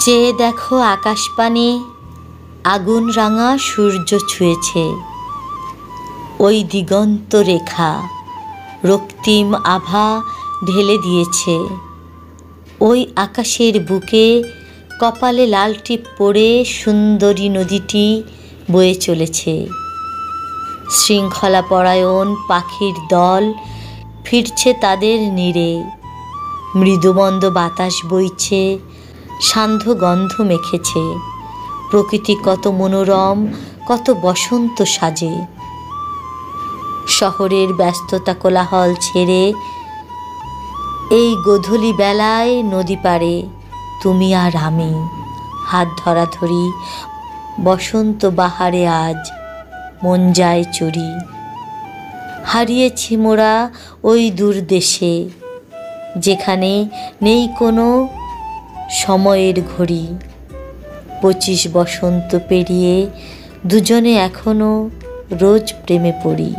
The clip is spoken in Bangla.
চেয়ে দেখো আকাশপানে আগুন রাঙা সূর্য ছুঁয়েছে, ওই দিগন্ত রেখা রক্তিম আভা ঢেলে দিয়েছে। ওই আকাশের বুকে কপালে লাল টিপ পড়ে সুন্দরী নদীটি বয়ে চলেছে। শৃঙ্খলা পরায়ণ পাখির দল ফিরছে তাদের নীড়ে। মৃদুমন্দ বাতাস বইছে, সান্ধ্য গন্ধ মেখেছে। প্রকৃতি কত মনোরম, কত বসন্ত সাজে। শহরের ব্যস্ততা কোলাহল ছেড়ে এই গোধূলি বেলায় নদী পাড়ে তুমি আর আমি হাত ধরাধরি বসন্ত বাহারে আজ মন যায় চুরি। হারিয়েছি মোরা ওই দূর দেশে, যেখানে নেই কোনো সময়ের ঘড়ি। 25 বসন্ত পেরিয়ে দুজনে এখনো রোজ প্রেমে পড়ি।